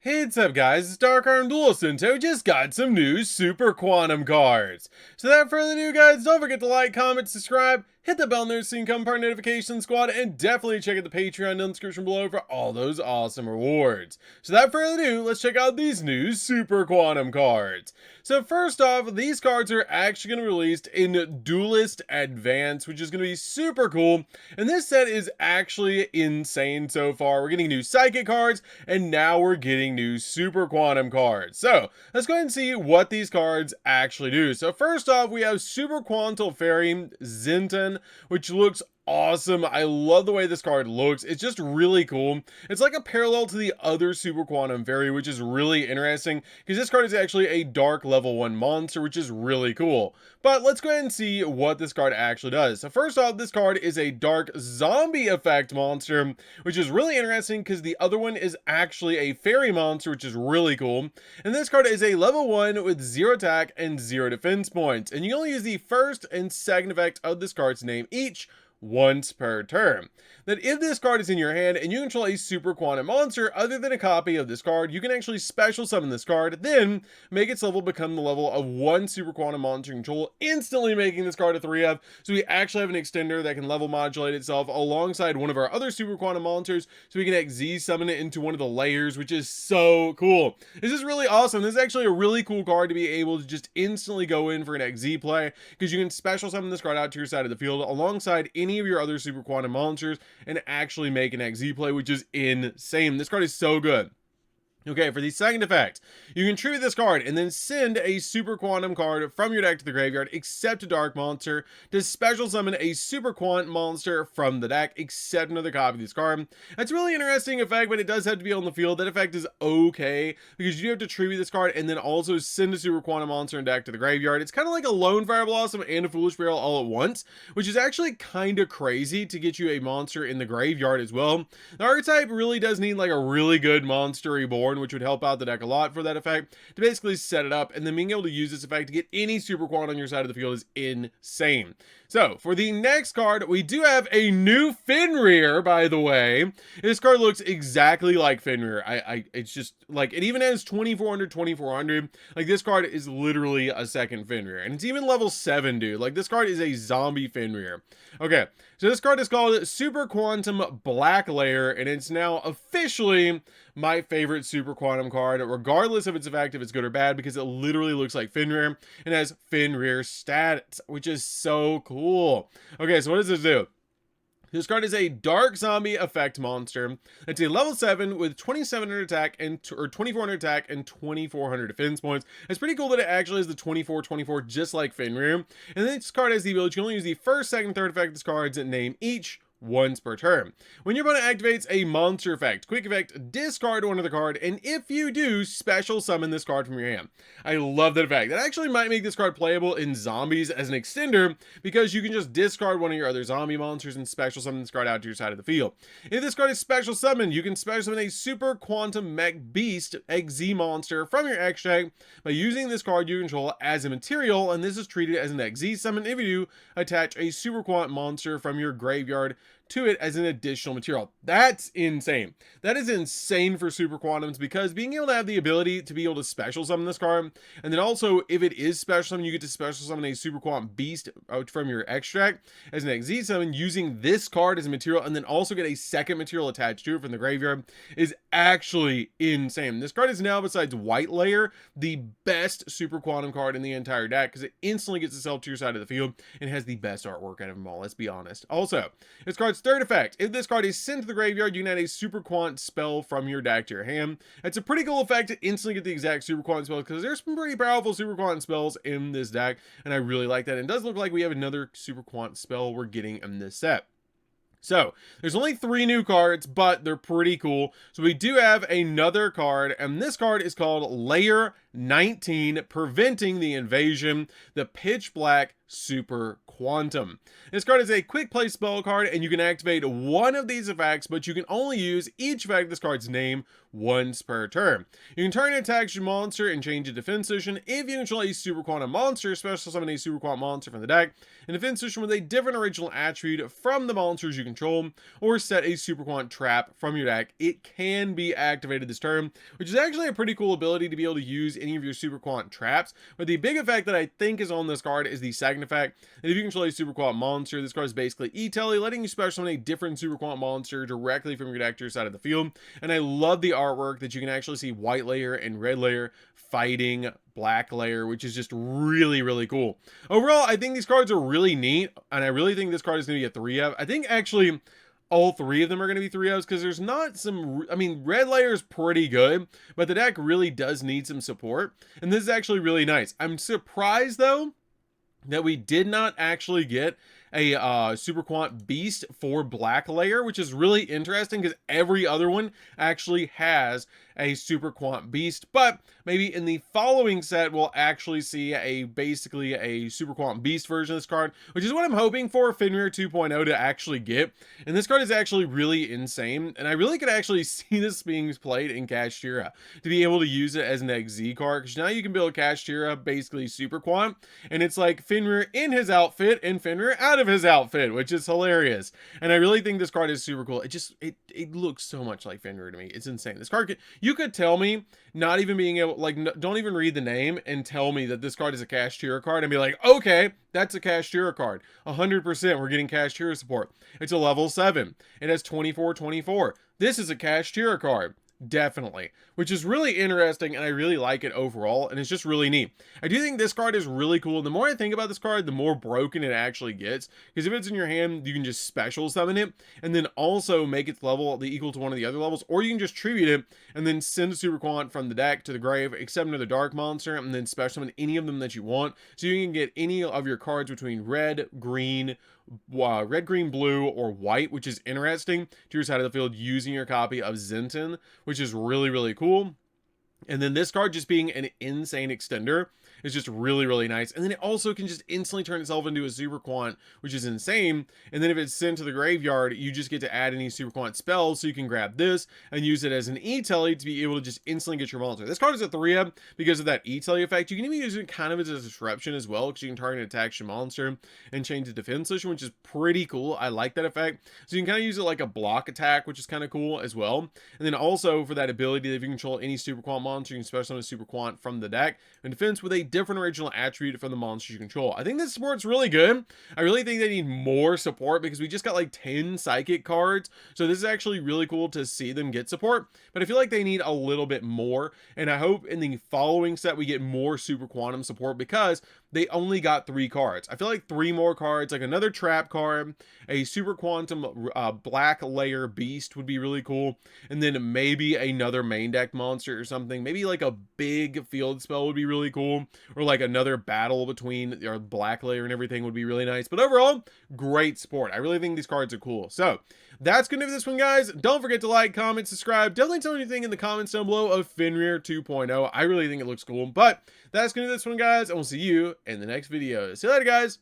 Hey, what's up guys, it's DarkArmedDuelist and we just got some new Super Quantum cards. So without further ado guys, don't forget to like, comment, subscribe, hit the bell notification so you can become part of notification squad, and definitely check out the Patreon in the description below for all those awesome rewards. So without further ado, let's check out these new Super Quantum cards. So first off, these cards are actually going to be released in Duelist Advance, which is going to be super cool. And this set is actually insane so far. We're getting new Psychic cards, and now we're getting new Super Quantum cards. So let's go ahead and see what these cards actually do. So first off, we have Super Quantum Fairy Zinton, which looks awesome. I love the way this card looks. It's just really cool. It's like a parallel to the other Super Quantum Fairy, which is really interesting because this card is actually a dark level 1 monster, which is really cool. But let's go ahead and see what this card actually does. So first off, this card is a dark zombie effect monster, which is really interesting because the other one is actually a fairy monster, which is really cool. And this card is a level 1 with 0 attack and 0 defense points. And you only use the first and second effect of this card's name each once per turn. That if this card is in your hand and you control a Super Quantum monster other than a copy of this card, you can actually special summon this card, then make its level become the level of 1 Super Quantum monster control, instantly making this card a 3F. So we actually have an extender that can level modulate itself alongside one of our other Super Quantum monsters, so we can XZ summon it into one of the layers, which is so cool. This is really awesome. This is actually a really cool card to be able to just instantly go in for an XZ play, because you can special summon this card out to your side of the field alongside any of your other Super Quantum monsters and actually make an XZ play, which is insane. This card is so good. Okay, for the second effect, you can tribute this card and then send a Super Quantum card from your deck to the graveyard, except a dark monster, to special summon a Super Quant monster from the deck, except another copy of this card. That's a really interesting effect, but it does have to be on the field. That effect is okay, because you have to tribute this card and then also send a Super Quantum monster in deck to the graveyard. It's kind of like a Lone Fire Blossom and a Foolish Barrel all at once, which is actually kind of crazy to get you a monster in the graveyard as well. The archetype really does need like a really good monster reborn, which would help out the deck a lot for that effect, to basically set it up, and then being able to use this effect to get any Super Quant on your side of the field is insane. So for the next card, we do have a new Fenrir, by the way. This card looks exactly like Fenrir. It's just like, it even has 2400. Like, this card is literally a second Fenrir, and it's even level 7, dude. Like, this card is a zombie Fenrir. Okay, so this card is called Super Quantum Black Layer, and it's now officially my favorite Super Quantum card, regardless of its effect, if it's good or bad, because it literally looks like Fenrir and has Fenrir stats, which is so cool. Okay, so what does this do? This card is a dark zombie effect monster. It's a level 7 with 2700 attack and 2400 attack and 2400 defense points. It's pretty cool that it actually has the 24 just like Fenrir. And this card has the ability to only use the first, second, third effect of this card's name each once per turn. When your opponent activates a monster effect, quick effect, discard one of the card, and if you do, special summon this card from your hand. I love that effect. That actually might make this card playable in zombies as an extender, because you can just discard one of your other zombie monsters and special summon this card out to your side of the field. If this card is special summoned, you can special summon a Super Quantum Mech Beast XZ monster from your extract by using this card you control as a material, and this is treated as an XZ summon if you do attach a Super Quant monster from your graveyard to it as an additional material. That's insane. That is insane for Super Quantums, because being able to have the ability to be able to special summon this card, and then also if it is special summon, you get to special summon a Super Quant Beast out from your extract as an XZ summon using this card as a material, and then also get a second material attached to it from the graveyard, is actually insane. This card is now, besides White Layer, the best Super Quantum card in the entire deck, because it instantly gets itself to your side of the field and has the best artwork out of them all, let's be honest. Also, this card's third effect, if this card is sent to the graveyard, you can add a Super Quant spell from your deck to your hand. It's a pretty cool effect to instantly get the exact Super Quant spells, because there's some pretty powerful Super Quant spells in this deck, and I really like that. And it does look like we have another Super Quant spell we're getting in this set. So there's only 3 new cards, but they're pretty cool. So we do have another card, and this card is called Layer 19, Preventing the Invasion, the Pitch Black Super Quantum. This card is a quick play spell card, and you can activate one of these effects, but you can only use each effect of this card's name once per turn. You can turn and attack your monster and change the defense position. If you control a Super Quantum monster, special summon a Super Quantum monster from the deck, and defense position with a different original attribute from the monsters you control, or set a Super Quantum trap from your deck, it can be activated this turn, which is actually a pretty cool ability to be able to use any of your Super Quantum traps. But the big effect that I think is on this card is the second effect. And if you control a Super Quantum monster, this card is basically E-Telly, letting you special summon a different Super Quantum monster directly from your deck to your side of the field. And I love the artwork that you can actually see white layer and red layer fighting black layer, which is just really, really cool. Overall, I think these cards are really neat, and I really think this card is going to be a 3-of. I think actually all three of them are going to be 3-ofs, because there's not some, I mean, red layer is pretty good, but the deck really does need some support, and this is actually really nice. I'm surprised, though, that we did not actually get a Super Quant Beast for black layer, which is really interesting because every other one actually has a Super Quant Beast. But maybe in the following set we'll actually see basically a Super Quant Beast version of this card, which is what I'm hoping for Fenrir 2.0 to actually get. And this card is actually really insane, and I really could actually see this being played in Kashtira to be able to use it as an XZ card, because now you can build Kashtira basically Super Quant, and it's like Fenrir in his outfit and Fenrir out of his outfit, which is hilarious. And I really think this card is super cool. It looks so much like Fenrir to me. It's insane. This card, you could tell me, not even being able, like, don't even read the name and tell me that this card is a Kashtira card and be like, okay, that's a Kashtira card. 100% we're getting Kashtira support. It's a level 7. It has 24/24. This is a Kashtira card. Definitely, which is really interesting, and I really like it overall, and it's just really neat. I do think this card is really cool. The more I think about this card, the more broken it actually gets, because if it's in your hand, you can just special summon it and then also make its level equal to one of the other levels, or you can just tribute it and then send a Super Quant from the deck to the grave, except another dark monster, and then special summon any of them that you want, so you can get any of your cards between red, green, blue, or white, which is interesting, to your side of the field using your copy of Zenton, which is really, really cool. And then this card just being an insane extender is just really, really nice. And then it also can just instantly turn itself into a Super Quant, which is insane. And then if it's sent to the graveyard, you just get to add any Super Quant spells, so you can grab this and use it as an E-Telly to be able to just instantly get your monster. This card is a 3-of because of that E-Telly effect. You can even use it kind of as a disruption as well, because you can target and attack your monster and change the defense position, which is pretty cool. I like that effect. So you can kind of use it like a block attack, which is kind of cool as well. And then also for that ability that if you control any Super Quant monster, you can special summon a Super Quant from the deck and defense with a different original attribute from the monsters you control. I think this support's really good. I really think they need more support, because we just got like 10 psychic cards, so this is actually really cool to see them get support, but I feel like they need a little bit more, and I hope in the following set we get more Super Quantum support, because they only got 3 cards. I feel like 3 more cards, like another trap card, a Super Quantum black layer beast would be really cool, and then maybe another main deck monster or something. Maybe like a big field spell would be really cool, or like another battle between our black layer and everything would be really nice. But overall, great support. I really think these cards are cool. So that's gonna do this one, guys. Don't forget to like, comment, subscribe. Definitely tell me anything in the comments down below of Fenrir 2.0. I really think it looks cool. But that's gonna do this one, guys, and we'll see you in the next video. See you later, guys.